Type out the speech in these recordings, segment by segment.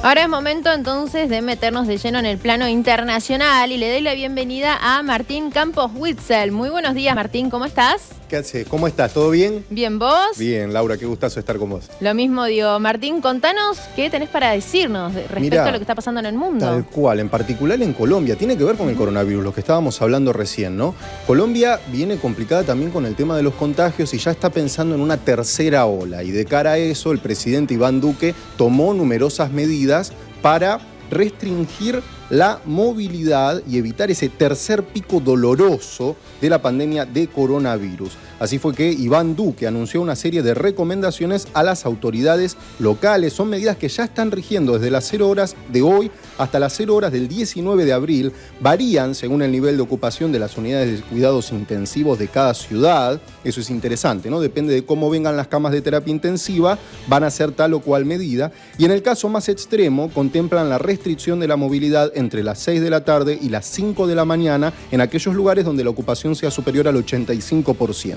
Ahora es momento entonces de meternos de lleno en el plano internacional y le doy la bienvenida a Martín Campos Witzel. Muy buenos días, Martín, ¿cómo estás? ¿Qué haces? ¿Cómo estás? ¿Todo bien? Bien, ¿vos? Bien, Laura, qué gustazo estar con vos. Lo mismo digo. Martín, contanos qué tenés para decirnos respecto a lo que está pasando en el mundo. Tal cual, en particular en Colombia. Tiene que ver con el coronavirus, lo que estábamos hablando recién, ¿no? Colombia viene complicada también con el tema de los contagios y ya está pensando en una tercera ola. Y de cara a eso, el presidente Iván Duque tomó numerosas medidas para restringir la movilidad y evitar ese tercer pico doloroso de la pandemia de coronavirus. Así fue que Iván Duque anunció una serie de recomendaciones a las autoridades locales. Son medidas que ya están rigiendo desde las 0 horas de hoy hasta las 0 horas del 19 de abril. Varían según el nivel de ocupación de las unidades de cuidados intensivos de cada ciudad. Eso es interesante, ¿no? Depende de cómo vengan las camas de terapia intensiva, van a ser tal o cual medida. Y en el caso más extremo, contemplan la restricción de la movilidad entre las 6 de la tarde y las 5 de la mañana en aquellos lugares donde la ocupación sea superior al 85%.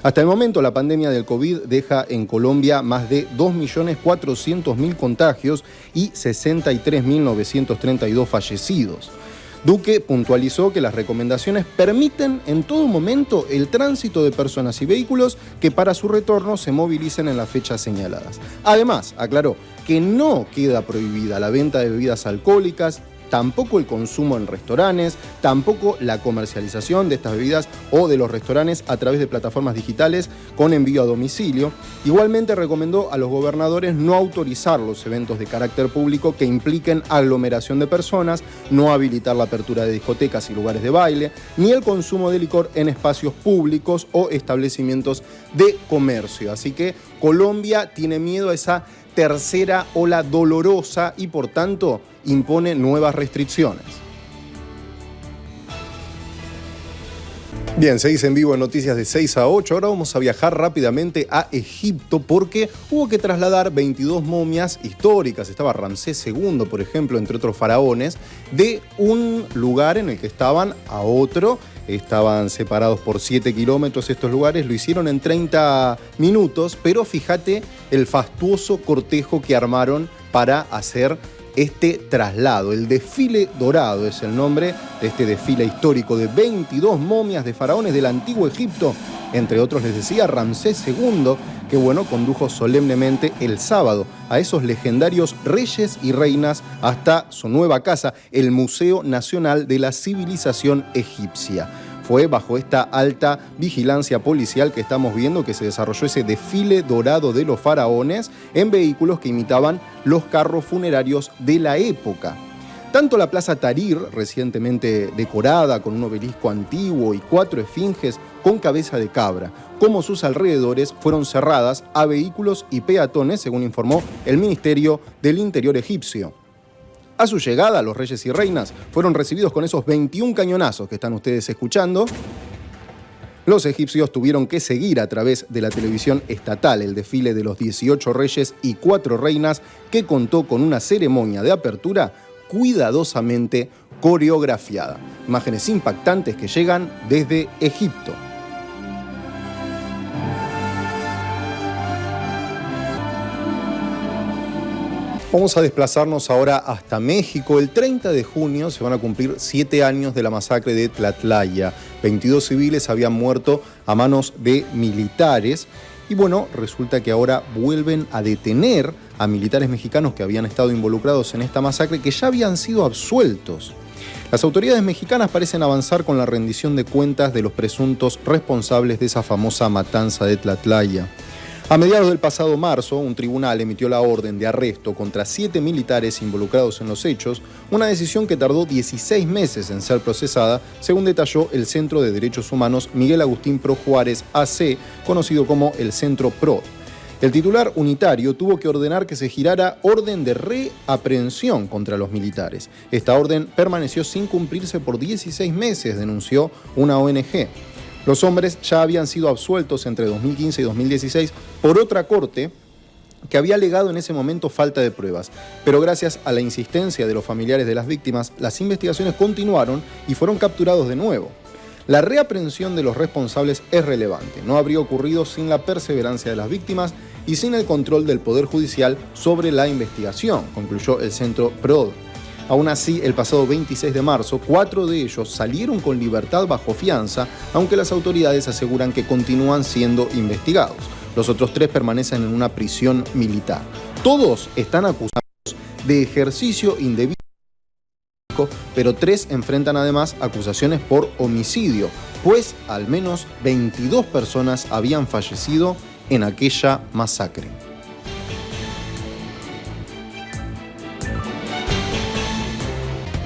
Hasta el momento, la pandemia del COVID deja en Colombia más de 2.400.000 contagios y 63.932 fallecidos. Duque puntualizó que las recomendaciones permiten en todo momento el tránsito de personas y vehículos que para su retorno se movilicen en las fechas señaladas. Además, aclaró que no queda prohibida la venta de bebidas alcohólicas, tampoco el consumo en restaurantes, tampoco la comercialización de estas bebidas o de los restaurantes a través de plataformas digitales con envío a domicilio. Igualmente recomendó a los gobernadores no autorizar los eventos de carácter público que impliquen aglomeración de personas, no habilitar la apertura de discotecas y lugares de baile, ni el consumo de licor en espacios públicos o establecimientos de comercio. Así que Colombia tiene miedo a esa tercera ola dolorosa y por tanto impone nuevas restricciones. Bien, seguís en vivo en Noticias de 6 a 8. Ahora vamos a viajar rápidamente a Egipto porque hubo que trasladar 22 momias históricas. Estaba Ramsés II, por ejemplo, entre otros faraones, de un lugar en el que estaban a otro. Estaban separados por 7 kilómetros estos lugares. Lo hicieron en 30 minutos, pero fíjate el fastuoso cortejo que armaron para hacer este traslado. El desfile dorado es el nombre de este desfile histórico de 22 momias de faraones del antiguo Egipto. Entre otros, les decía, Ramsés II, que condujo solemnemente el sábado a esos legendarios reyes y reinas hasta su nueva casa, el Museo Nacional de la Civilización Egipcia. Fue bajo esta alta vigilancia policial que estamos viendo que se desarrolló ese desfile dorado de los faraones en vehículos que imitaban los carros funerarios de la época. Tanto la Plaza Tahrir, recientemente decorada con un obelisco antiguo y 4 esfinges con cabeza de cabra, como sus alrededores fueron cerradas a vehículos y peatones, según informó el Ministerio del Interior egipcio. A su llegada, los reyes y reinas fueron recibidos con esos 21 cañonazos que están ustedes escuchando. Los egipcios tuvieron que seguir a través de la televisión estatal el desfile de los 18 reyes y 4 reinas, que contó con una ceremonia de apertura cuidadosamente coreografiada. Imágenes impactantes que llegan desde Egipto. Vamos a desplazarnos ahora hasta México. El 30 de junio se van a cumplir 7 años de la masacre de Tlatlaya. 22 civiles habían muerto a manos de militares. Y resulta que ahora vuelven a detener a militares mexicanos que habían estado involucrados en esta masacre, que ya habían sido absueltos. Las autoridades mexicanas parecen avanzar con la rendición de cuentas de los presuntos responsables de esa famosa matanza de Tlatlaya. A mediados del pasado marzo, un tribunal emitió la orden de arresto contra 7 militares involucrados en los hechos, una decisión que tardó 16 meses en ser procesada, según detalló el Centro de Derechos Humanos Miguel Agustín Pro Juárez AC, conocido como el Centro PRO. El titular unitario tuvo que ordenar que se girara orden de reaprehensión contra los militares. Esta orden permaneció sin cumplirse por 16 meses, denunció una ONG. Los hombres ya habían sido absueltos entre 2015 y 2016 por otra corte que había alegado en ese momento falta de pruebas. Pero gracias a la insistencia de los familiares de las víctimas, las investigaciones continuaron y fueron capturados de nuevo. La reaprehensión de los responsables es relevante. No habría ocurrido sin la perseverancia de las víctimas y sin el control del Poder Judicial sobre la investigación, concluyó el Centro PROD. Aún así, el pasado 26 de marzo, 4 de ellos salieron con libertad bajo fianza, aunque las autoridades aseguran que continúan siendo investigados. Los otros 3 permanecen en una prisión militar. Todos están acusados de ejercicio indebido, pero 3 enfrentan además acusaciones por homicidio, pues al menos 22 personas habían fallecido en aquella masacre.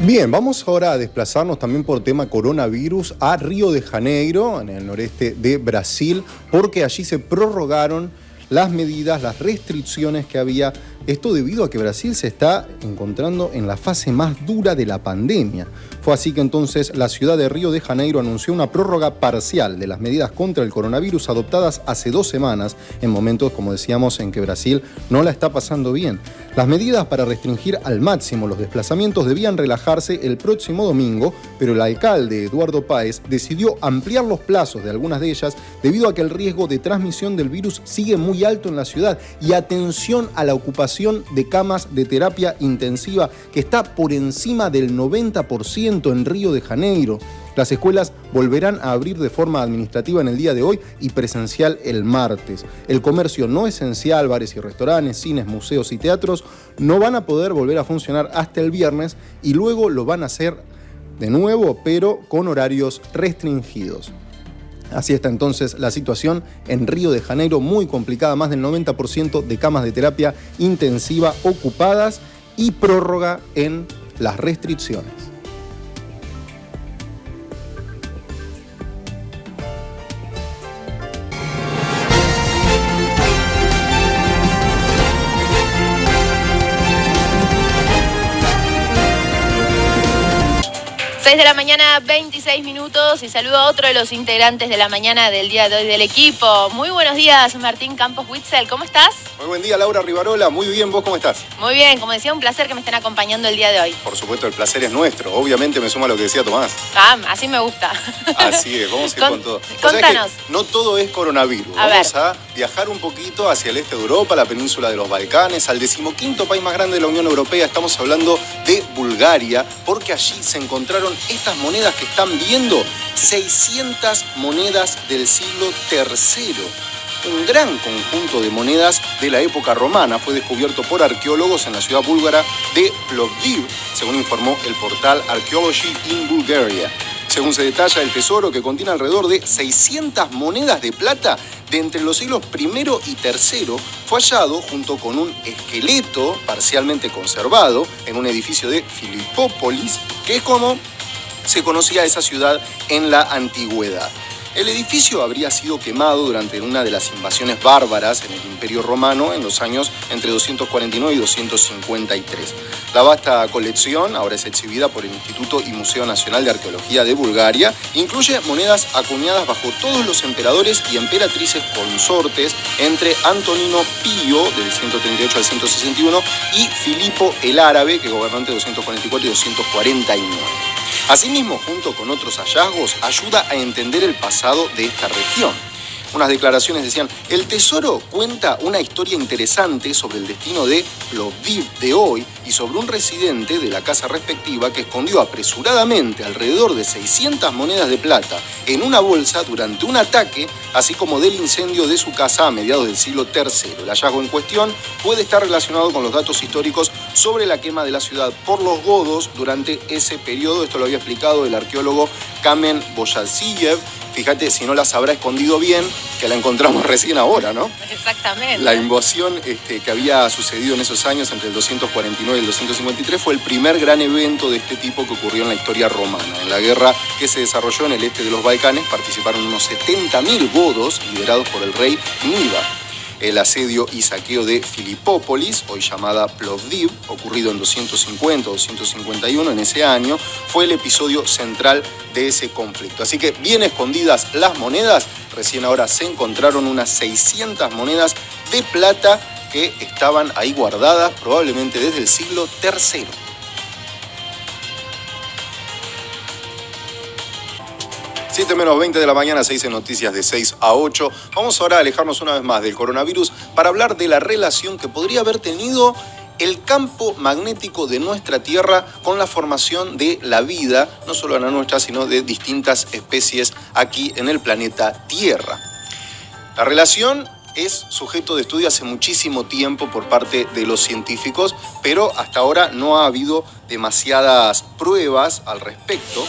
Bien, vamos ahora a desplazarnos también por tema coronavirus a Río de Janeiro, en el noreste de Brasil, porque allí se prorrogaron las medidas, las restricciones que había. Esto debido a que Brasil se está encontrando en la fase más dura de la pandemia. Fue así que entonces la ciudad de Río de Janeiro anunció una prórroga parcial de las medidas contra el coronavirus adoptadas hace 2 semanas, en momentos, como decíamos, en que Brasil no la está pasando bien. Las medidas para restringir al máximo los desplazamientos debían relajarse el próximo domingo, pero el alcalde Eduardo Paes decidió ampliar los plazos de algunas de ellas debido a que el riesgo de transmisión del virus sigue muy alto en la ciudad y atención a la ocupación de camas de terapia intensiva que está por encima del 90% en Río de Janeiro. Las escuelas volverán a abrir de forma administrativa en el día de hoy y presencial el martes. El comercio no esencial, bares y restaurantes, cines, museos y teatros no van a poder volver a funcionar hasta el viernes y luego lo van a hacer de nuevo, pero con horarios restringidos. Así está entonces la situación en Río de Janeiro, muy complicada, más del 90% de camas de terapia intensiva ocupadas y prórroga en las restricciones. De la mañana, 26 minutos, y saludo a otro de los integrantes de la mañana del día de hoy del equipo. Muy buenos días, Martín Campos Witzel, ¿cómo estás? Muy buen día, Laura Rivarola, muy bien, ¿vos cómo estás? Muy bien, como decía, un placer que me estén acompañando el día de hoy. Por supuesto, el placer es nuestro, obviamente me suma lo que decía Tomás. Así me gusta. Así es, vamos a ir con todo. Contanos. No todo es coronavirus, vamos a viajar un poquito hacia el este de Europa, la península de los Balcanes, al 15º país más grande de la Unión Europea, estamos hablando de Bulgaria, porque allí se encontraron estas monedas que están viendo, 600 monedas del siglo III. Un gran conjunto de monedas de la época romana fue descubierto por arqueólogos en la ciudad búlgara de Plovdiv, según informó el portal Archaeology in Bulgaria. Según se detalla, el tesoro, que contiene alrededor de 600 monedas de plata de entre los siglos I y III, fue hallado junto con un esqueleto parcialmente conservado en un edificio de Filipópolis, que es como se conocía esa ciudad en la antigüedad. El edificio habría sido quemado durante una de las invasiones bárbaras en el Imperio Romano en los años entre 249 y 253. La vasta colección ahora es exhibida por el Instituto y Museo Nacional de Arqueología de Bulgaria. Incluye monedas acuñadas bajo todos los emperadores y emperatrices consortes entre Antonino Pío, del 138 al 161, y Filipo el Árabe, que gobernó entre 244 y 249. Asimismo, junto con otros hallazgos, ayuda a entender el pasado de esta región. Unas declaraciones decían: el tesoro cuenta una historia interesante sobre el destino de Plovdiv de hoy y sobre un residente de la casa respectiva que escondió apresuradamente alrededor de 600 monedas de plata en una bolsa durante un ataque, así como del incendio de su casa a mediados del siglo III. El hallazgo en cuestión puede estar relacionado con los datos históricos sobre la quema de la ciudad por los godos durante ese periodo. Esto lo había explicado el arqueólogo Kamen Boyaziev. Fíjate si no las habrá escondido bien, que la encontramos recién ahora, ¿no? Exactamente. La invasión que había sucedido en esos años, entre el 249 y el 253, fue el primer gran evento de este tipo que ocurrió en la historia romana. En la guerra que se desarrolló en el este de los Balcanes participaron unos 70.000 godos liderados por el rey Niva. El asedio y saqueo de Filipópolis, hoy llamada Plovdiv, ocurrido en 250 o 251 en ese año, fue el episodio central de ese conflicto. Así que bien escondidas las monedas, recién ahora se encontraron unas 600 monedas de plata que estaban ahí guardadas probablemente desde el siglo III. 7 menos 20 de la mañana, 6 en noticias de 6 a 8. Vamos ahora a alejarnos una vez más del coronavirus para hablar de la relación que podría haber tenido el campo magnético de nuestra Tierra con la formación de la vida, no solo la nuestra, sino de distintas especies aquí en el planeta Tierra. La relación es sujeto de estudio hace muchísimo tiempo por parte de los científicos, pero hasta ahora no ha habido demasiadas pruebas al respecto.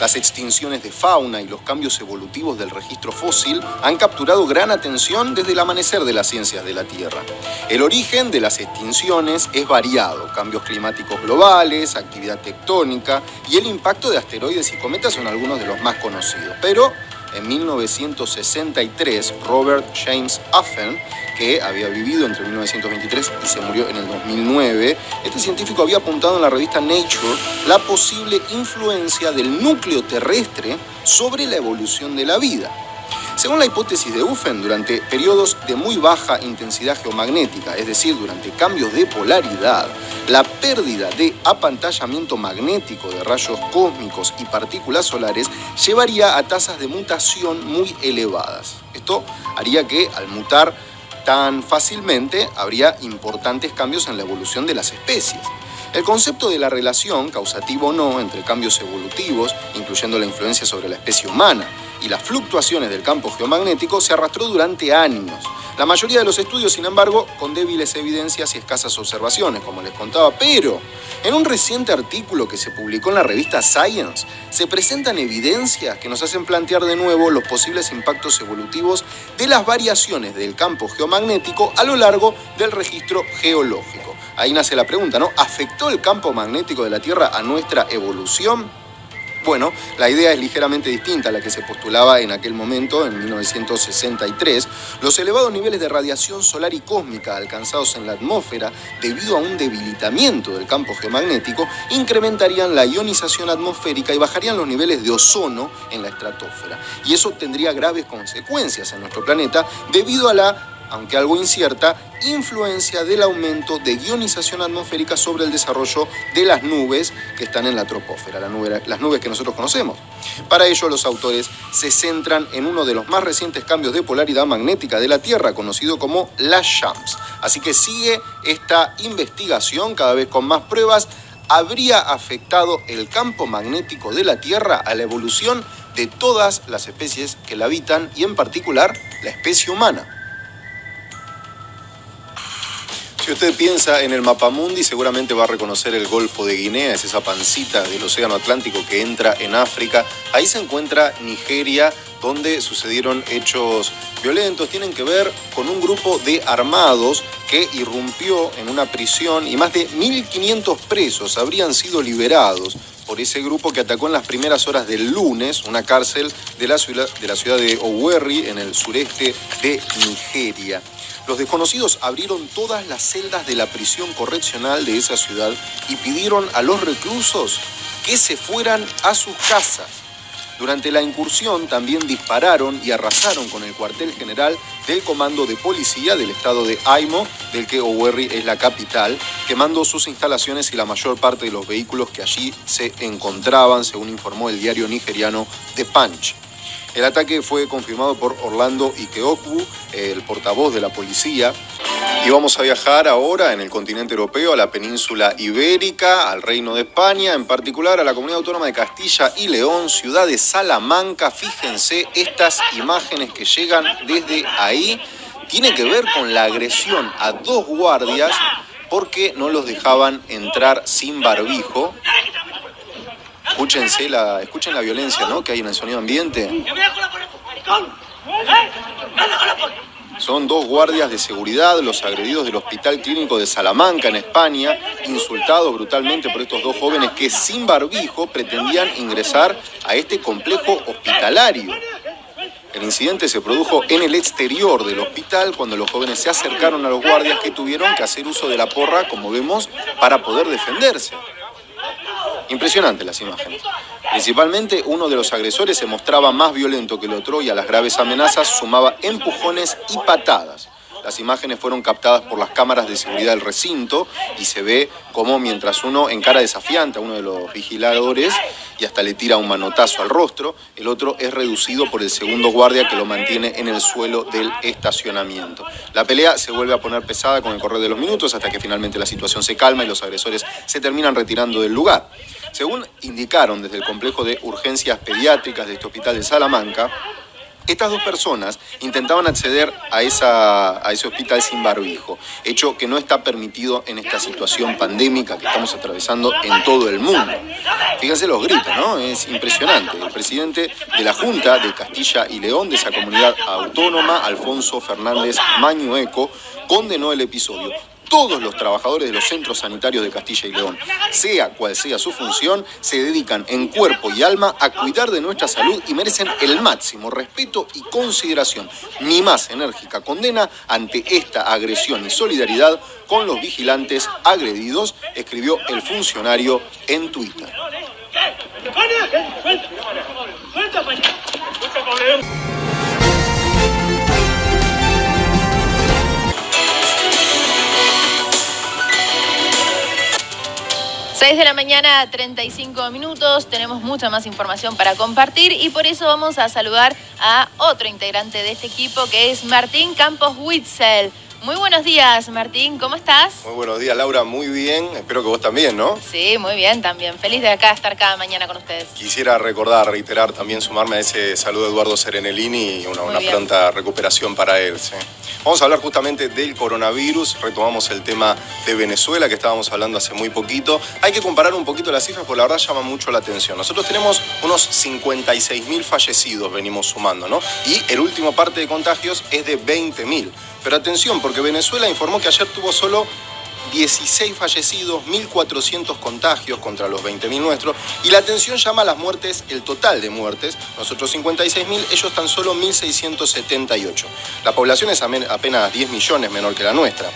Las extinciones de fauna y los cambios evolutivos del registro fósil han capturado gran atención desde el amanecer de las ciencias de la Tierra. El origen de las extinciones es variado. Cambios climáticos globales, actividad tectónica y el impacto de asteroides y cometas son algunos de los más conocidos. Pero en 1963, Robert James Offen, que había vivido entre 1923 y se murió en el 2009, este científico había apuntado en la revista Nature la posible influencia del núcleo terrestre sobre la evolución de la vida. Según la hipótesis de Offen, durante periodos de muy baja intensidad geomagnética, es decir, durante cambios de polaridad, la pérdida de apantallamiento magnético de rayos cósmicos y partículas solares llevaría a tasas de mutación muy elevadas. Esto haría que, al mutar tan fácilmente, habría importantes cambios en la evolución de las especies. El concepto de la relación, causativa o no, entre cambios evolutivos, incluyendo la influencia sobre la especie humana, y las fluctuaciones del campo geomagnético se arrastró durante años. La mayoría de los estudios, sin embargo, con débiles evidencias y escasas observaciones, como les contaba, pero en un reciente artículo que se publicó en la revista Science, se presentan evidencias que nos hacen plantear de nuevo los posibles impactos evolutivos de las variaciones del campo geomagnético a lo largo del registro geológico. Ahí nace la pregunta, ¿no? ¿Afectó el campo magnético de la Tierra a nuestra evolución? Bueno, la idea es ligeramente distinta a la que se postulaba en aquel momento, en 1963. Los elevados niveles de radiación solar y cósmica alcanzados en la atmósfera debido a un debilitamiento del campo geomagnético incrementarían la ionización atmosférica y bajarían los niveles de ozono en la estratosfera. Y eso tendría graves consecuencias en nuestro planeta debido a la, aunque algo incierta, influencia del aumento de ionización atmosférica sobre el desarrollo de las nubes que están en la troposfera, las nubes que nosotros conocemos. Para ello, los autores se centran en uno de los más recientes cambios de polaridad magnética de la Tierra, conocido como las Shams. Así que sigue esta investigación cada vez con más pruebas. ¿Habría afectado el campo magnético de la Tierra a la evolución de todas las especies que la habitan y en particular la especie humana? Si usted piensa en el mapamundi, seguramente va a reconocer el Golfo de Guinea, es esa pancita del Océano Atlántico que entra en África. Ahí se encuentra Nigeria, donde sucedieron hechos violentos. Tienen que ver con un grupo de armados que irrumpió en una prisión y más de 1.500 presos habrían sido liberados por ese grupo que atacó en las primeras horas del lunes una cárcel de la ciudad de Owerri, en el sureste de Nigeria. Los desconocidos abrieron todas las celdas de la prisión correccional de esa ciudad y pidieron a los reclusos que se fueran a sus casas. Durante la incursión también dispararon y arrasaron con el cuartel general del Comando de Policía del estado de Imo, del que Owerri es la capital, quemando sus instalaciones y la mayor parte de los vehículos que allí se encontraban, según informó el diario nigeriano The Punch. El ataque fue confirmado por Orlando Ikeokwu, el portavoz de la policía. Y vamos a viajar ahora en el continente europeo, a la península ibérica, al Reino de España, en particular a la Comunidad Autónoma de Castilla y León, ciudad de Salamanca. Fíjense estas imágenes que llegan desde ahí. Tiene que ver con la agresión a dos guardias porque no los dejaban entrar sin barbijo. Escuchen la violencia, ¿no?, que hay en el sonido ambiente. Son dos guardias de seguridad, los agredidos del Hospital Clínico de Salamanca, en España, insultados brutalmente por estos dos jóvenes que sin barbijo pretendían ingresar a este complejo hospitalario. El incidente se produjo en el exterior del hospital cuando los jóvenes se acercaron a los guardias, que tuvieron que hacer uso de la porra, como vemos, para poder defenderse. Impresionantes las imágenes. Principalmente uno de los agresores se mostraba más violento que el otro y a las graves amenazas sumaba empujones y patadas. Las imágenes fueron captadas por las cámaras de seguridad del recinto y se ve como mientras uno encara desafiante a uno de los vigiladores y hasta le tira un manotazo al rostro, el otro es reducido por el segundo guardia que lo mantiene en el suelo del estacionamiento. La pelea se vuelve a poner pesada con el correr de los minutos hasta que finalmente la situación se calma y los agresores se terminan retirando del lugar. Según indicaron desde el complejo de urgencias pediátricas de este hospital de Salamanca, estas dos personas intentaban acceder a ese hospital sin barbijo, hecho que no está permitido en esta situación pandémica que estamos atravesando en todo el mundo. Fíjense los gritos, ¿no? Es impresionante. El presidente de la Junta de Castilla y León, de esa comunidad autónoma, Alfonso Fernández Mañueco, condenó el episodio. Todos los trabajadores de los centros sanitarios de Castilla y León, sea cual sea su función, se dedican en cuerpo y alma a cuidar de nuestra salud y merecen el máximo respeto y consideración. Mi más enérgica condena ante esta agresión y solidaridad con los vigilantes agredidos, escribió el funcionario en Twitter. 6 de la mañana, 35 minutos. Tenemos mucha más información para compartir y por eso vamos a saludar a otro integrante de este equipo que es Martín Campos Witzel. Muy buenos días, Martín, ¿cómo estás? Muy buenos días, Laura, muy bien. Espero que vos también, ¿no? Sí, muy bien, también. Feliz de estar cada mañana con ustedes. Quisiera reiterar, también sumarme a ese saludo de Eduardo Serenellini y una pronta recuperación para él, sí. Vamos a hablar justamente del coronavirus, retomamos el tema de Venezuela que estábamos hablando hace muy poquito. Hay que comparar un poquito las cifras porque la verdad llama mucho la atención. Nosotros tenemos unos 56.000 fallecidos, venimos sumando, ¿no? Y el último parte de contagios es de 20.000. Pero atención, porque Venezuela informó que ayer tuvo solo 16 fallecidos, 1.400 contagios contra los 20.000 nuestros, y la atención llama a las muertes, el total de muertes, nosotros 56.000, ellos tan solo 1.678. La población es apenas 10 millones menor que la nuestra.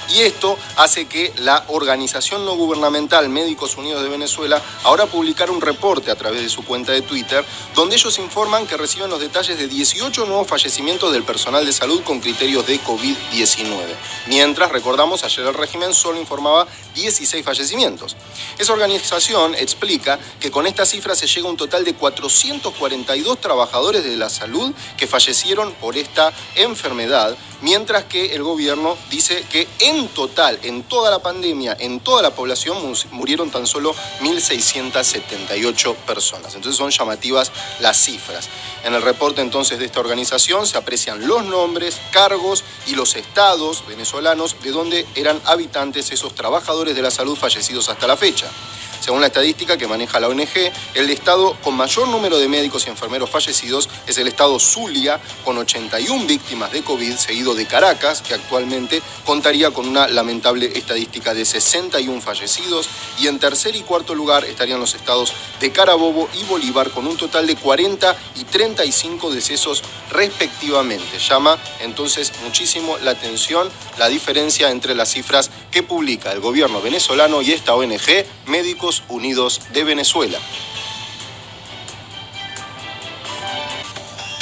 Y esto hace que la organización no gubernamental Médicos Unidos de Venezuela ahora publicara un reporte a través de su cuenta de Twitter donde ellos informan que reciben los detalles de 18 nuevos fallecimientos del personal de salud con criterios de COVID-19. Mientras, recordamos, ayer el régimen solo informaba 16 fallecimientos. Esa organización explica que con esta cifra se llega a un total de 442 trabajadores de la salud que fallecieron por esta enfermedad, mientras que el gobierno dice que en total, en toda la pandemia, en toda la población murieron tan solo 1.678 personas. Entonces son llamativas las cifras. En el reporte entonces de esta organización se aprecian los nombres, cargos y los estados venezolanos de donde eran habitantes esos trabajadores de la salud fallecidos hasta la fecha. Según la estadística que maneja la ONG, el estado con mayor número de médicos y enfermeros fallecidos es el estado Zulia, con 81 víctimas de COVID, seguido de Caracas, que actualmente contaría con una lamentable estadística de 61 fallecidos, y en tercer y cuarto lugar estarían los estados de Carabobo y Bolívar, con un total de 40 y 35 decesos respectivamente. Llama entonces muchísimo la atención la diferencia entre las cifras que publica el gobierno venezolano y esta ONG, Médicos Unidos de Venezuela.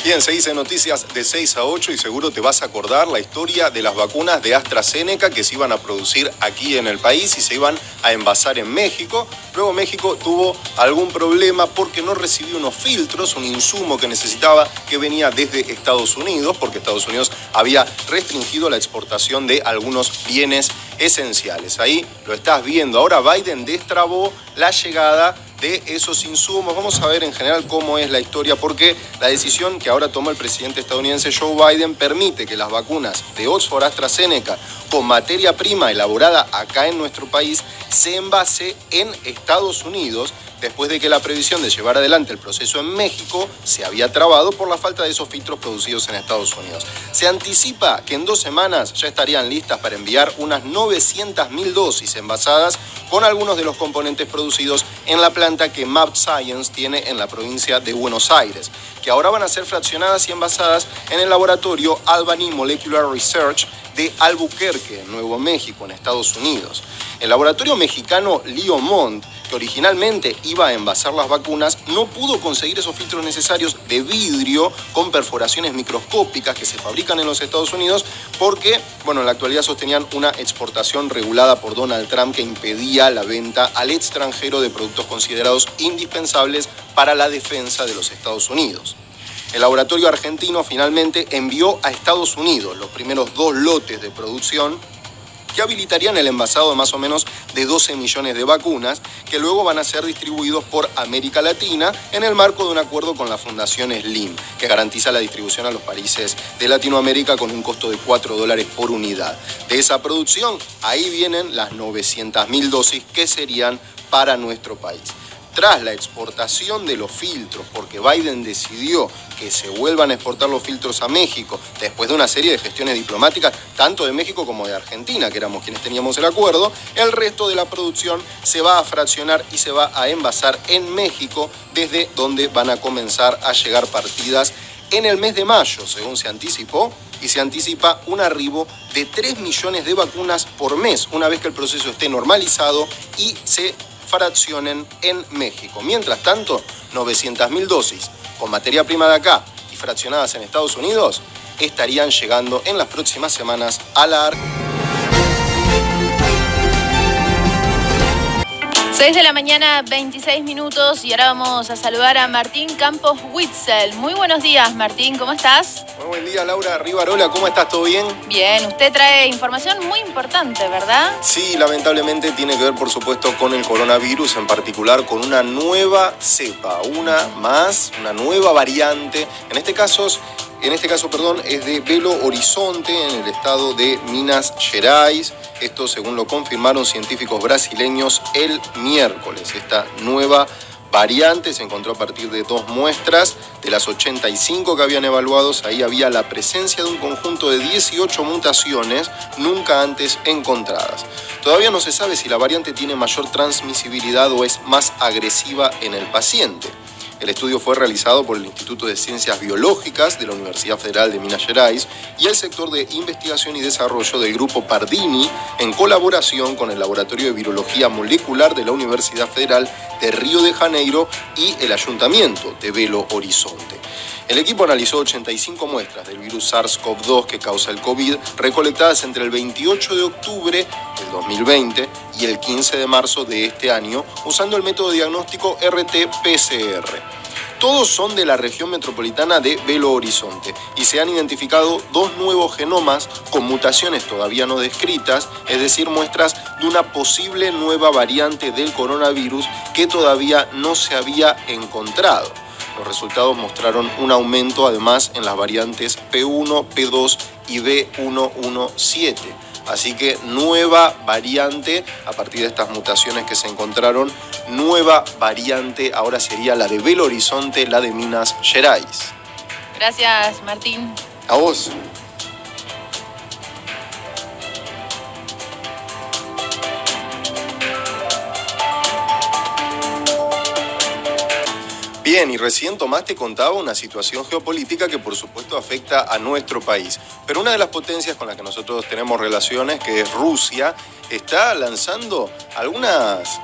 Bien, seguís en Noticias de 6 a 8 y seguro te vas a acordar la historia de las vacunas de AstraZeneca que se iban a producir aquí en el país y se iban a envasar en México. Luego México tuvo algún problema porque no recibió unos filtros, un insumo que necesitaba que venía desde Estados Unidos, porque Estados Unidos había restringido la exportación de algunos bienes esenciales. Ahí lo estás viendo. Ahora Biden destrabó la llegada de esos insumos. Vamos a ver en general cómo es la historia, porque la decisión que ahora toma el presidente estadounidense Joe Biden permite que las vacunas de Oxford AstraZeneca con materia prima elaborada acá en nuestro país se envase en Estados Unidos, después de que la previsión de llevar adelante el proceso en México se había trabado por la falta de esos filtros producidos en Estados Unidos. Se anticipa que en 2 semanas ya estarían listas para enviar unas 900.000 dosis envasadas con algunos de los componentes producidos en la planta que mAbxience tiene en la provincia de Buenos Aires, que ahora van a ser fraccionadas y envasadas en el laboratorio Albany Molecular Research, de Albuquerque, en Nuevo México, en Estados Unidos. El laboratorio mexicano Liomont, que originalmente iba a envasar las vacunas, no pudo conseguir esos filtros necesarios de vidrio con perforaciones microscópicas que se fabrican en los Estados Unidos porque, bueno, en la actualidad sostenían una exportación regulada por Donald Trump que impedía la venta al extranjero de productos considerados indispensables para la defensa de los Estados Unidos. El laboratorio argentino finalmente envió a Estados Unidos los primeros 2 lotes de producción que habilitarían el envasado de más o menos de 12 millones de vacunas que luego van a ser distribuidos por América Latina en el marco de un acuerdo con la Fundación Slim, que garantiza la distribución a los países de Latinoamérica con un costo de $4 por unidad. De esa producción, ahí vienen las 900.000 dosis que serían para nuestro país. Tras la exportación de los filtros, porque Biden decidió que se vuelvan a exportar los filtros a México, después de una serie de gestiones diplomáticas, tanto de México como de Argentina, que éramos quienes teníamos el acuerdo, el resto de la producción se va a fraccionar y se va a envasar en México, desde donde van a comenzar a llegar partidas en el mes de mayo, según se anticipó, y se anticipa un arribo de 3 millones de vacunas por mes, una vez que el proceso esté normalizado y se fraccionen en México. Mientras tanto, 900.000 dosis con materia prima de acá y fraccionadas en Estados Unidos estarían llegando en las próximas semanas a la Argentina. 6 de la mañana, 26 minutos, y ahora vamos a saludar a Martín Campos Witzel. Muy buenos días, Martín, ¿cómo estás? Muy buen día, Laura Rivarola, ¿cómo estás? ¿Todo bien? Bien, usted trae información muy importante, ¿verdad? Sí, lamentablemente tiene que ver, por supuesto, con el coronavirus, en particular con una nueva cepa, una nueva variante. En este caso, es de Belo Horizonte, en el estado de Minas Gerais. Esto según lo confirmaron científicos brasileños el miércoles. Esta nueva variante se encontró a partir de 2 muestras. De las 85 que habían evaluados, ahí había la presencia de un conjunto de 18 mutaciones nunca antes encontradas. Todavía no se sabe si la variante tiene mayor transmisibilidad o es más agresiva en el paciente. El estudio fue realizado por el Instituto de Ciencias Biológicas de la Universidad Federal de Minas Gerais y el sector de investigación y desarrollo del Grupo Pardini, en colaboración con el Laboratorio de Virología Molecular de la Universidad Federal de Río de Janeiro y el Ayuntamiento de Belo Horizonte. El equipo analizó 85 muestras del virus SARS-CoV-2 que causa el COVID, recolectadas entre el 28 de octubre del 2020 y el 15 de marzo de este año, usando el método de diagnóstico RT-PCR. Todos son de la región metropolitana de Belo Horizonte y se han identificado 2 nuevos genomas con mutaciones todavía no descritas, es decir, muestras de una posible nueva variante del coronavirus que todavía no se había encontrado. Los resultados mostraron un aumento además en las variantes P1, P2 y B117. Así que nueva variante, a partir de estas mutaciones que se encontraron, nueva variante ahora sería la de Belo Horizonte, la de Minas Gerais. Gracias, Martín. A vos. Bien, y recién Tomás te contaba una situación geopolítica que por supuesto afecta a nuestro país. Pero una de las potencias con las que nosotros tenemos relaciones, que es Rusia, está lanzando algunas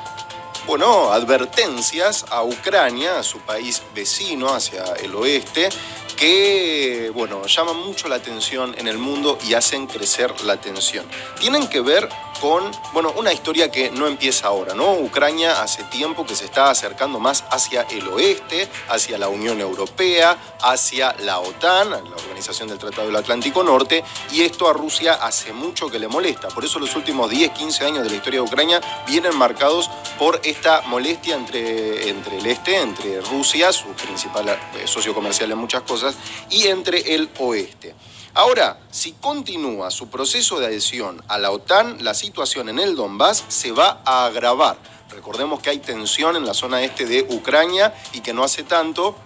advertencias a Ucrania, a su país vecino hacia el oeste, que llaman mucho la atención en el mundo y hacen crecer la tensión. Tienen que ver con una historia que no empieza ahora, ¿no? Ucrania hace tiempo que se está acercando más hacia el oeste, hacia la Unión Europea, hacia la OTAN, la Organización del Tratado del Atlántico Norte, y esto a Rusia hace mucho que le molesta. Por eso los últimos 10, 15 años de la historia de Ucrania vienen marcados por esta molestia entre el este, entre Rusia, su principal socio comercial en muchas cosas, y entre el oeste. Ahora, si continúa su proceso de adhesión a la OTAN, la situación en el Donbass se va a agravar. Recordemos que hay tensión en la zona este de Ucrania y que no hace tanto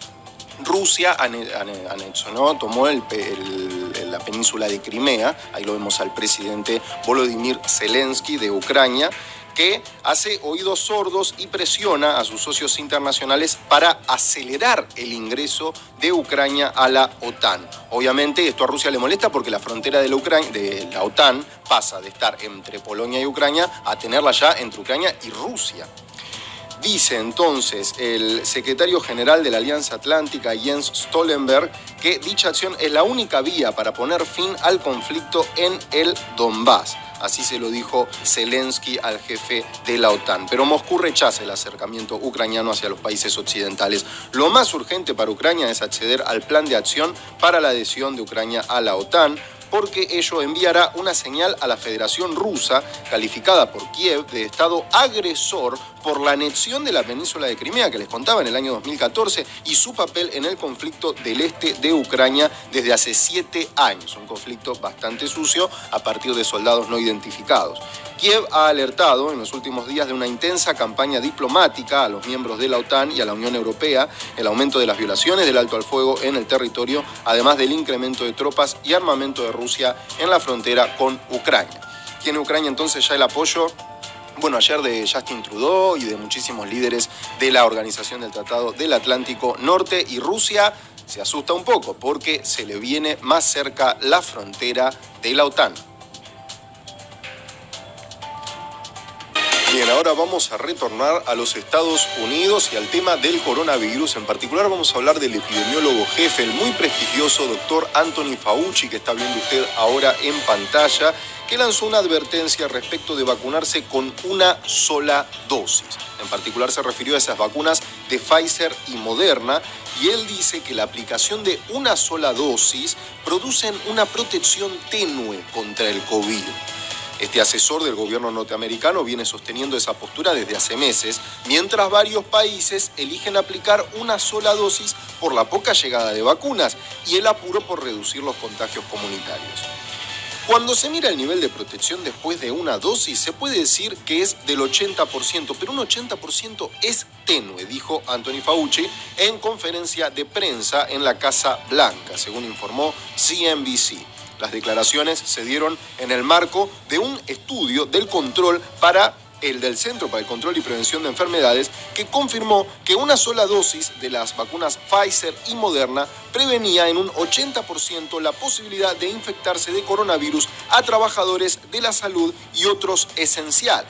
Rusia anexionó, tomó la península de Crimea. Ahí lo vemos al presidente Volodymyr Zelensky de Ucrania, que hace oídos sordos y presiona a sus socios internacionales para acelerar el ingreso de Ucrania a la OTAN. Obviamente esto a Rusia le molesta porque la frontera de la OTAN pasa de estar entre Polonia y Ucrania a tenerla ya entre Ucrania y Rusia. Dice entonces el secretario general de la Alianza Atlántica, Jens Stoltenberg, que dicha acción es la única vía para poner fin al conflicto en el Donbass. Así se lo dijo Zelensky al jefe de la OTAN. Pero Moscú rechaza el acercamiento ucraniano hacia los países occidentales. Lo más urgente para Ucrania es acceder al plan de acción para la adhesión de Ucrania a la OTAN, porque ello enviará una señal a la Federación Rusa, calificada por Kiev de Estado agresor por la anexión de la península de Crimea, que les contaba en el año 2014, y su papel en el conflicto del este de Ucrania desde hace 7 años. Un conflicto bastante sucio a partir de soldados no identificados. Kiev ha alertado en los últimos días de una intensa campaña diplomática a los miembros de la OTAN y a la Unión Europea, el aumento de las violaciones del alto al fuego en el territorio, además del incremento de tropas y armamento de Rusia en la frontera con Ucrania. Tiene Ucrania entonces ya el apoyo, ayer de Justin Trudeau y de muchísimos líderes de la Organización del Tratado del Atlántico Norte, y Rusia se asusta un poco porque se le viene más cerca la frontera de la OTAN. Bien, ahora vamos a retornar a los Estados Unidos y al tema del coronavirus. En particular vamos a hablar del epidemiólogo jefe, el muy prestigioso doctor Anthony Fauci, que está viendo usted ahora en pantalla, que lanzó una advertencia respecto de vacunarse con una sola dosis. En particular se refirió a esas vacunas de Pfizer y Moderna, y él dice que la aplicación de una sola dosis producen una protección tenue contra el COVID. Este asesor del gobierno norteamericano viene sosteniendo esa postura desde hace meses, mientras varios países eligen aplicar una sola dosis por la poca llegada de vacunas y el apuro por reducir los contagios comunitarios. Cuando se mira el nivel de protección después de una dosis, se puede decir que es del 80%, pero un 80% es tenue, dijo Anthony Fauci en conferencia de prensa en la Casa Blanca, según informó CNBC. Las declaraciones se dieron en el marco de un estudio del del Centro para el Control y Prevención de Enfermedades, que confirmó que una sola dosis de las vacunas Pfizer y Moderna prevenía en un 80% la posibilidad de infectarse de coronavirus a trabajadores de la salud y otros esenciales.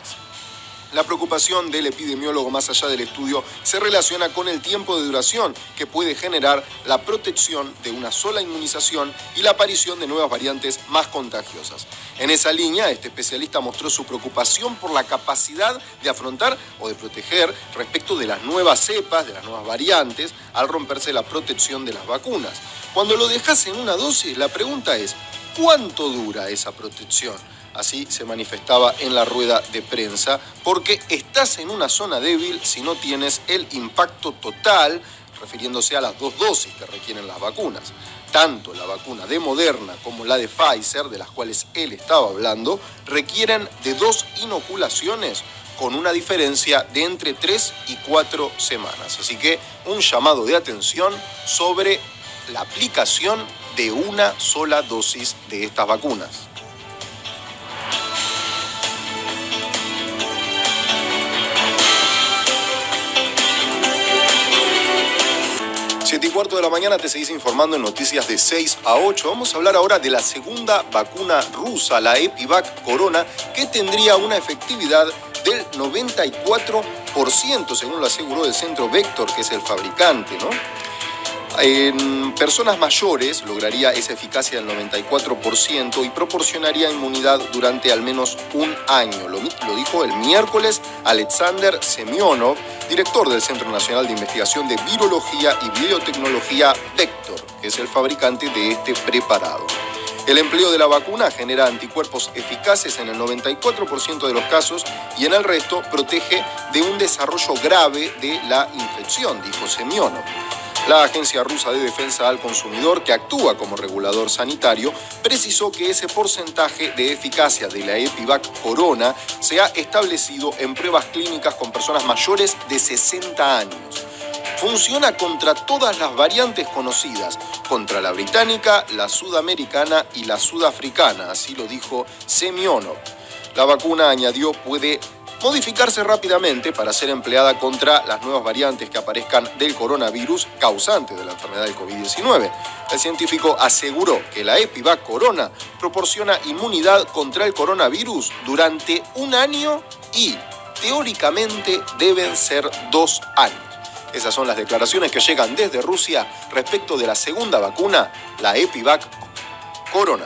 La preocupación del epidemiólogo, más allá del estudio, se relaciona con el tiempo de duración que puede generar la protección de una sola inmunización y la aparición de nuevas variantes más contagiosas. En esa línea, este especialista mostró su preocupación por la capacidad de afrontar o de proteger respecto de las nuevas cepas, de las nuevas variantes, al romperse la protección de las vacunas. Cuando lo dejas en una dosis, la pregunta es, ¿cuánto dura esa protección? Así se manifestaba en la rueda de prensa, porque estás en una zona débil si no tienes el impacto total, refiriéndose a las 2 dosis que requieren las vacunas. Tanto la vacuna de Moderna como la de Pfizer, de las cuales él estaba hablando, requieren de 2 inoculaciones con una diferencia de entre 3 y 4 semanas. Así que un llamado de atención sobre la aplicación de una sola dosis de estas vacunas. 7:15 de la mañana, te seguís informando en noticias de 6 a 8. Vamos a hablar ahora de la segunda vacuna rusa, la Epivac Corona, que tendría una efectividad del 94%, según lo aseguró el centro Vector, que es el fabricante, ¿no? En personas mayores lograría esa eficacia del 94% y proporcionaría inmunidad durante al menos un año. Lo dijo el miércoles Alexander Semyonov, director del Centro Nacional de Investigación de Virología y Biotecnología Vector, que es el fabricante de este preparado. El empleo de la vacuna genera anticuerpos eficaces en el 94% de los casos y en el resto protege de un desarrollo grave de la infección, dijo Semyonov. La Agencia Rusa de Defensa al Consumidor, que actúa como regulador sanitario, precisó que ese porcentaje de eficacia de la Epivac Corona se ha establecido en pruebas clínicas con personas mayores de 60 años. Funciona contra todas las variantes conocidas, contra la británica, la sudamericana y la sudafricana, así lo dijo Semyonov. La vacuna, añadió, puede modificarse rápidamente para ser empleada contra las nuevas variantes que aparezcan del coronavirus causante de la enfermedad del COVID-19. El científico aseguró que la Epivac Corona proporciona inmunidad contra el coronavirus durante 1 año y, teóricamente, deben ser 2 años. Esas son las declaraciones que llegan desde Rusia respecto de la segunda vacuna, la Epivac Corona.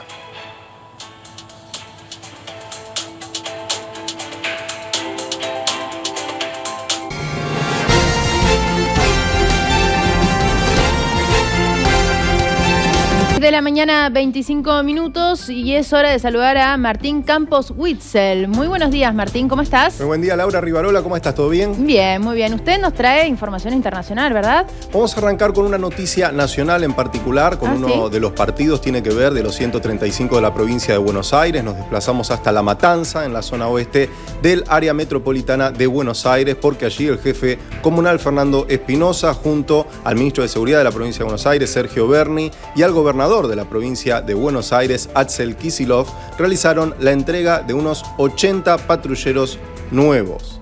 De la mañana, 25 minutos, y es hora de saludar a Martín Campos Witzel. Muy buenos días, Martín, ¿cómo estás? Muy buen día, Laura Rivarola, ¿cómo estás? ¿Todo bien? Bien, muy bien. Usted nos trae información internacional, ¿verdad? Vamos a arrancar con una noticia nacional en particular, con uno de los partidos, tiene que ver, de los 135 de la provincia de Buenos Aires. Nos desplazamos hasta La Matanza, en la zona oeste del área metropolitana de Buenos Aires, porque allí el jefe comunal Fernando Espinosa, junto al ministro de Seguridad de la provincia de Buenos Aires, Sergio Berni, y al gobernador de la provincia de Buenos Aires, Axel Kicillof, realizaron la entrega de unos 80 patrulleros nuevos.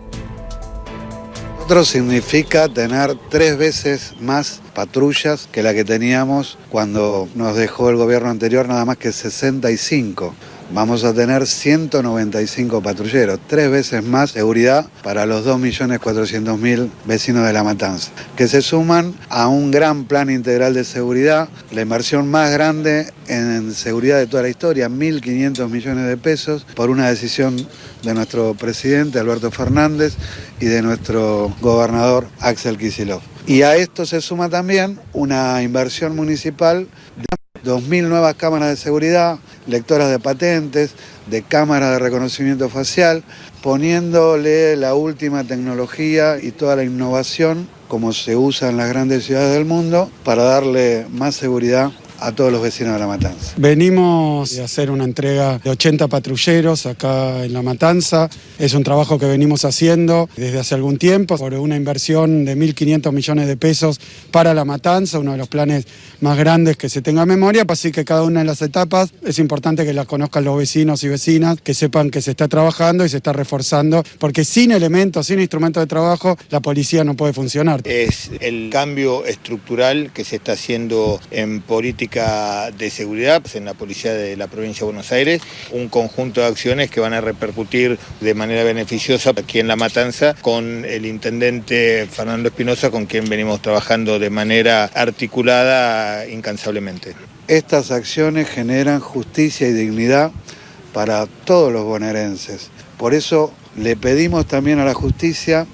Otro significa tener 3 veces más patrullas que la que teníamos cuando nos dejó el gobierno anterior, nada más que 65. Vamos a tener 195 patrulleros, 3 veces más seguridad para los 2.400.000 vecinos de La Matanza, que se suman a un gran plan integral de seguridad, la inversión más grande en seguridad de toda la historia, 1.500 millones de pesos, por una decisión de nuestro presidente Alberto Fernández y de nuestro gobernador Axel Kicillof. Y a esto se suma también una inversión municipal de 2.000 nuevas cámaras de seguridad, lectoras de patentes, de cámaras de reconocimiento facial, poniéndole la última tecnología y toda la innovación como se usa en las grandes ciudades del mundo para darle más seguridad a todos los vecinos de La Matanza. Venimos a hacer una entrega de 80 patrulleros acá en La Matanza. Es un trabajo que venimos haciendo desde hace algún tiempo, por una inversión de 1.500 millones de pesos para La Matanza, uno de los planes más grandes que se tenga en memoria, así que cada una de las etapas es importante que las conozcan los vecinos y vecinas, que sepan que se está trabajando y se está reforzando, porque sin elementos, sin instrumentos de trabajo, la policía no puede funcionar. Es el cambio estructural que se está haciendo en política de seguridad en la policía de la provincia de Buenos Aires, un conjunto de acciones que van a repercutir de manera beneficiosa aquí en La Matanza con el intendente Fernando Espinosa, con quien venimos trabajando de manera articulada incansablemente. Estas acciones generan justicia y dignidad para todos los bonaerenses. Por eso le pedimos también a la justicia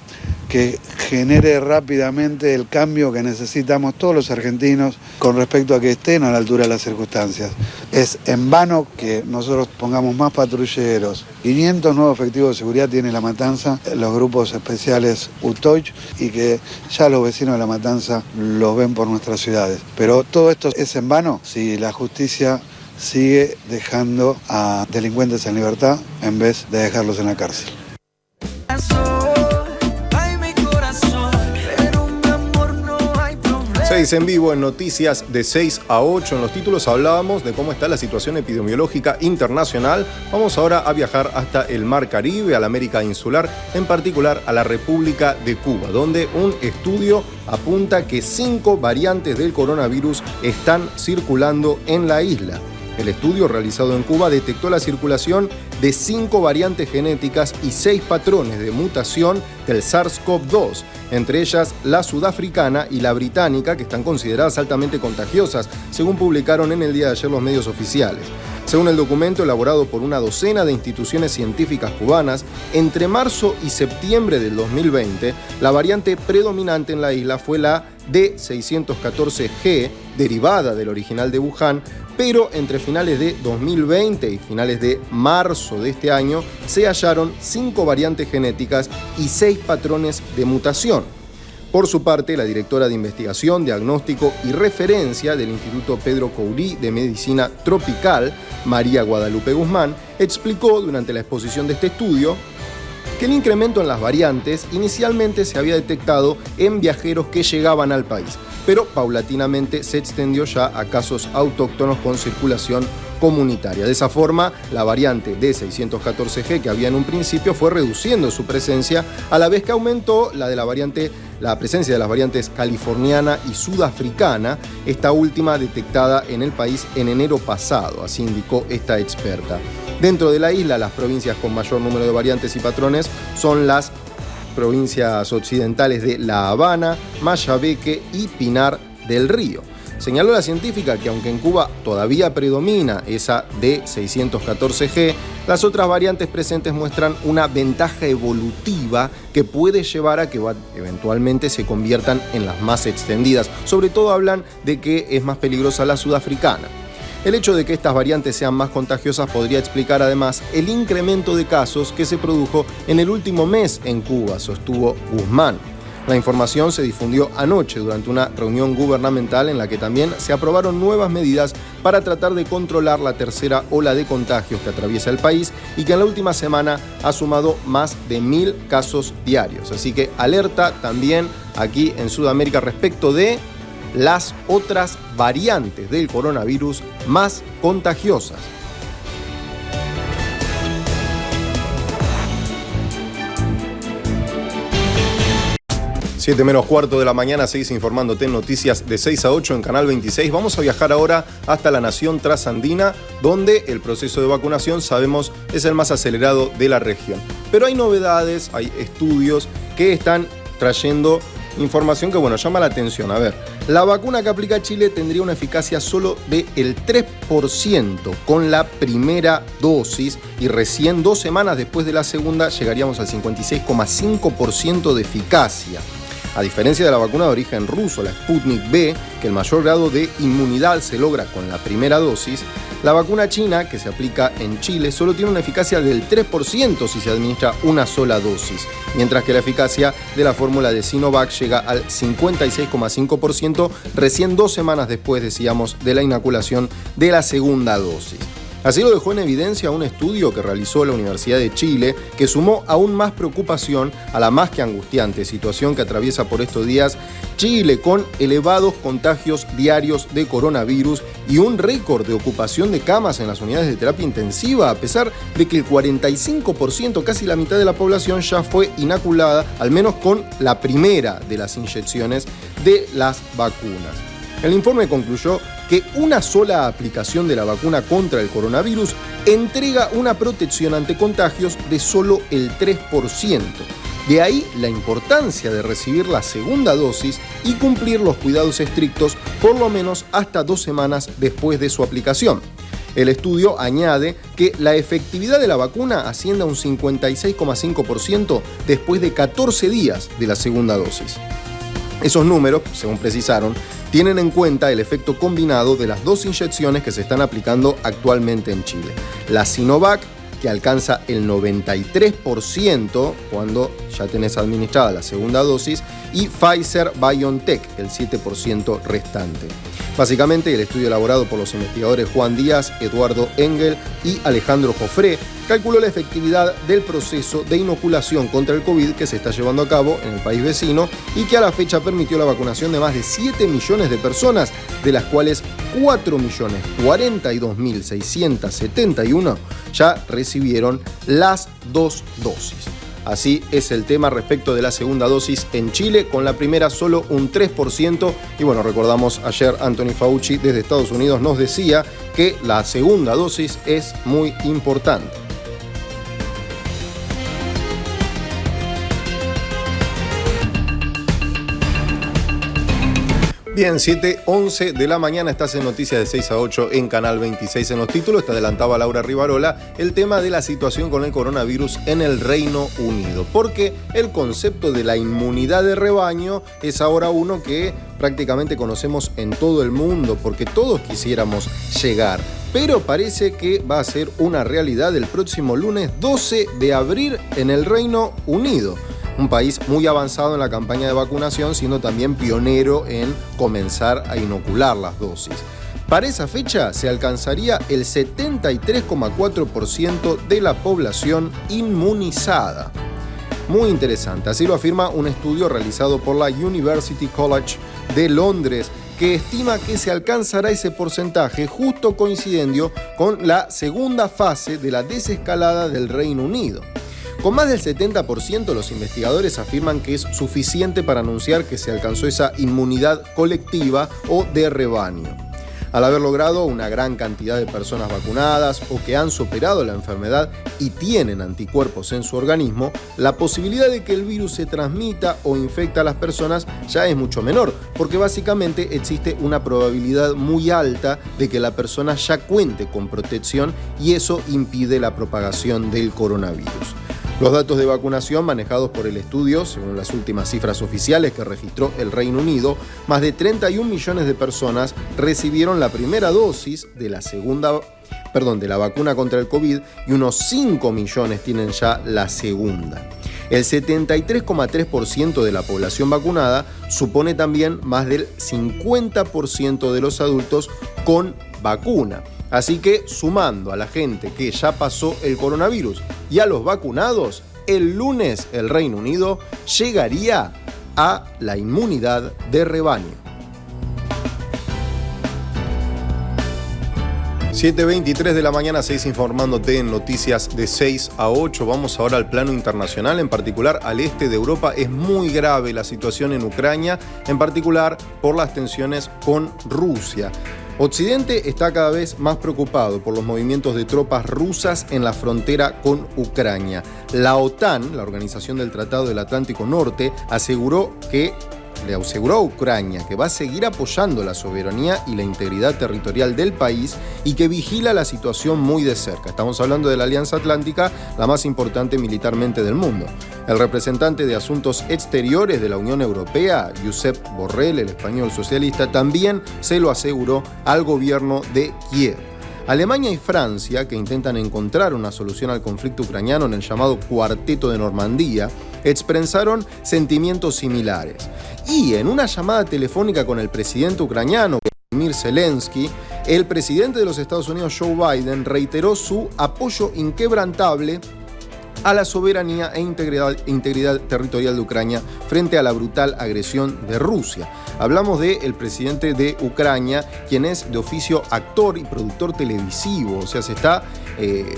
que genere rápidamente el cambio que necesitamos todos los argentinos con respecto a que estén a la altura de las circunstancias. Es en vano que nosotros pongamos más patrulleros. 500 nuevos efectivos de seguridad tiene La Matanza, los grupos especiales UTOIC, y que ya los vecinos de La Matanza los ven por nuestras ciudades. Pero todo esto es en vano si la justicia sigue dejando a delincuentes en libertad en vez de dejarlos en la cárcel. En vivo en Noticias de 6 a 8. En los títulos hablábamos de cómo está la situación epidemiológica internacional. Vamos ahora a viajar hasta el Mar Caribe, a la América Insular, en particular a la República de Cuba, donde un estudio apunta que 5 variantes del coronavirus están circulando en la isla. El estudio realizado en Cuba detectó la circulación de 5 variantes genéticas y 6 patrones de mutación del SARS-CoV-2, entre ellas la sudafricana y la británica, que están consideradas altamente contagiosas, según publicaron en el día de ayer los medios oficiales. Según el documento elaborado por una docena de instituciones científicas cubanas, entre marzo y septiembre del 2020, la variante predominante en la isla fue la D614G, derivada del original de Wuhan, pero entre finales de 2020 y finales de marzo de este año se hallaron 5 variantes genéticas y 6 patrones de mutación. Por su parte, la directora de Investigación, Diagnóstico y Referencia del Instituto Pedro Courí de Medicina Tropical, María Guadalupe Guzmán, explicó durante la exposición de este estudio que el incremento en las variantes inicialmente se había detectado en viajeros que llegaban al país, pero paulatinamente se extendió ya a casos autóctonos con circulación comunitaria. De esa forma, la variante D614G que había en un principio fue reduciendo su presencia, a la vez que aumentó la presencia de las variantes californiana y sudafricana, esta última detectada en el país en enero pasado, así indicó esta experta. Dentro de la isla, las provincias con mayor número de variantes y patrones son las provincias occidentales de La Habana, Mayabeque y Pinar del Río. Señaló la científica que aunque en Cuba todavía predomina esa D614G, las otras variantes presentes muestran una ventaja evolutiva que puede llevar a que eventualmente se conviertan en las más extendidas. Sobre todo hablan de que es más peligrosa la sudafricana. El hecho de que estas variantes sean más contagiosas podría explicar además el incremento de casos que se produjo en el último mes en Cuba, sostuvo Guzmán. La información se difundió anoche durante una reunión gubernamental en la que también se aprobaron nuevas medidas para tratar de controlar la tercera ola de contagios que atraviesa el país y que en la última semana ha sumado más de 1.000 casos diarios. Así que alerta también aquí en Sudamérica respecto de las otras variantes del coronavirus más contagiosas. 7 menos cuarto de la mañana, seguís informándote en noticias de 6 a 8 en Canal 26. Vamos a viajar ahora hasta la nación trasandina, donde el proceso de vacunación, sabemos, es el más acelerado de la región. Pero hay novedades, hay estudios que están trayendo información que, llama la atención. A ver, la vacuna que aplica Chile tendría una eficacia solo del 3% con la primera dosis y recién 2 semanas después de la segunda llegaríamos al 56,5% de eficacia. A diferencia de la vacuna de origen ruso, la Sputnik V, que el mayor grado de inmunidad se logra con la primera dosis, la vacuna china, que se aplica en Chile, solo tiene una eficacia del 3% si se administra una sola dosis, mientras que la eficacia de la fórmula de Sinovac llega al 56,5% recién 2 semanas después, decíamos, de la inoculación de la segunda dosis. Así lo dejó en evidencia un estudio que realizó la Universidad de Chile, que sumó aún más preocupación a la más que angustiante situación que atraviesa por estos días Chile, con elevados contagios diarios de coronavirus y un récord de ocupación de camas en las unidades de terapia intensiva, a pesar de que el 45%, casi la mitad de la población, ya fue inoculada, al menos con la primera de las inyecciones de las vacunas. El informe concluyó que una sola aplicación de la vacuna contra el coronavirus entrega una protección ante contagios de solo el 3%. De ahí la importancia de recibir la segunda dosis y cumplir los cuidados estrictos por lo menos hasta 2 semanas después de su aplicación. El estudio añade que la efectividad de la vacuna asciende a un 56,5% después de 14 días de la segunda dosis. Esos números, según precisaron, tienen en cuenta el efecto combinado de las 2 inyecciones que se están aplicando actualmente en Chile. La Sinovac, que alcanza el 93% cuando ya tenés administrada la segunda dosis, y Pfizer-BioNTech, el 7% restante. Básicamente, el estudio elaborado por los investigadores Juan Díaz, Eduardo Engel y Alejandro Jofré calculó la efectividad del proceso de inoculación contra el COVID que se está llevando a cabo en el país vecino y que a la fecha permitió la vacunación de más de 7 millones de personas, de las cuales 4.042.671 ya recibieron las 2 dosis. Así es el tema respecto de la segunda dosis en Chile, con la primera solo un 3%. Y recordamos ayer Anthony Fauci desde Estados Unidos nos decía que la segunda dosis es muy importante. Bien, 7:11 de la mañana, estás en Noticias de 6 a 8 en Canal 26. En los títulos te adelantaba Laura Rivarola el tema de la situación con el coronavirus en el Reino Unido, porque el concepto de la inmunidad de rebaño es ahora uno que prácticamente conocemos en todo el mundo, porque todos quisiéramos llegar, pero parece que va a ser una realidad el próximo lunes 12 de abril en el Reino Unido. Un país muy avanzado en la campaña de vacunación, siendo también pionero en comenzar a inocular las dosis. Para esa fecha se alcanzaría el 73,4% de la población inmunizada. Muy interesante, así lo afirma un estudio realizado por la University College de Londres, que estima que se alcanzará ese porcentaje justo coincidiendo con la segunda fase de la desescalada del Reino Unido. Con más del 70%, los investigadores afirman que es suficiente para anunciar que se alcanzó esa inmunidad colectiva o de rebaño. Al haber logrado una gran cantidad de personas vacunadas o que han superado la enfermedad y tienen anticuerpos en su organismo, la posibilidad de que el virus se transmita o infecte a las personas ya es mucho menor, porque básicamente existe una probabilidad muy alta de que la persona ya cuente con protección y eso impide la propagación del coronavirus. Los datos de vacunación manejados por el estudio, según las últimas cifras oficiales que registró el Reino Unido, más de 31 millones de personas recibieron la primera dosis de la vacuna contra el COVID y unos 5 millones tienen ya la segunda. El 73,3% de la población vacunada supone también más del 50% de los adultos con vacuna. Así que, sumando a la gente que ya pasó el coronavirus y a los vacunados, el lunes el Reino Unido llegaría a la inmunidad de rebaño. 7:23 de la mañana, 6 informándote en noticias de 6 a 8. Vamos ahora al plano internacional, en particular al este de Europa. Es muy grave la situación en Ucrania, en particular por las tensiones con Rusia. Occidente está cada vez más preocupado por los movimientos de tropas rusas en la frontera con Ucrania. La OTAN, la Organización del Tratado del Atlántico Norte, le aseguró a Ucrania que va a seguir apoyando la soberanía y la integridad territorial del país y que vigila la situación muy de cerca. Estamos hablando de la Alianza Atlántica, la más importante militarmente del mundo. El representante de Asuntos Exteriores de la Unión Europea, Josep Borrell, el español socialista, también se lo aseguró al gobierno de Kiev. Alemania y Francia, que intentan encontrar una solución al conflicto ucraniano en el llamado Cuarteto de Normandía, expresaron sentimientos similares. Y en una llamada telefónica con el presidente ucraniano, Volodymyr Zelensky, el presidente de los Estados Unidos, Joe Biden, reiteró su apoyo inquebrantable a la soberanía e integridad territorial de Ucrania frente a la brutal agresión de Rusia. Hablamos del presidente de Ucrania, quien es de oficio actor y productor televisivo, o sea, se está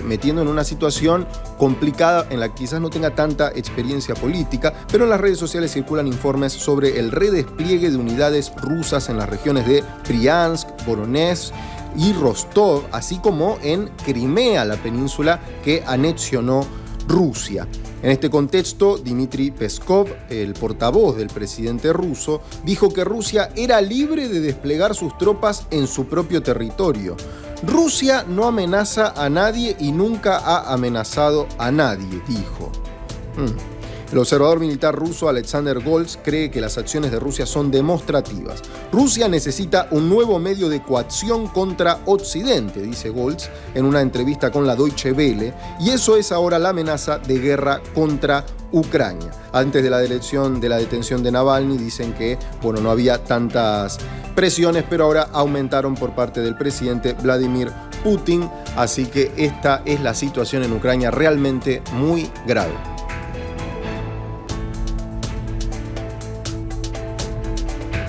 metiendo en una situación complicada en la que quizás no tenga tanta experiencia política, pero en las redes sociales circulan informes sobre el redespliegue de unidades rusas en las regiones de Briansk, Voronezh y Rostov, así como en Crimea, la península que anexionó Rusia. En este contexto, Dmitry Peskov, el portavoz del presidente ruso, dijo que Rusia era libre de desplegar sus tropas en su propio territorio. Rusia no amenaza a nadie y nunca ha amenazado a nadie, dijo. El observador militar ruso Alexander Goltz cree que las acciones de Rusia son demostrativas. Rusia necesita un nuevo medio de coacción contra Occidente, dice Goltz en una entrevista con la Deutsche Welle, y eso es ahora la amenaza de guerra contra Ucrania. Antes de la detención de Navalny, dicen que no había tantas presiones, pero ahora aumentaron por parte del presidente Vladimir Putin, así que esta es la situación en Ucrania realmente muy grave.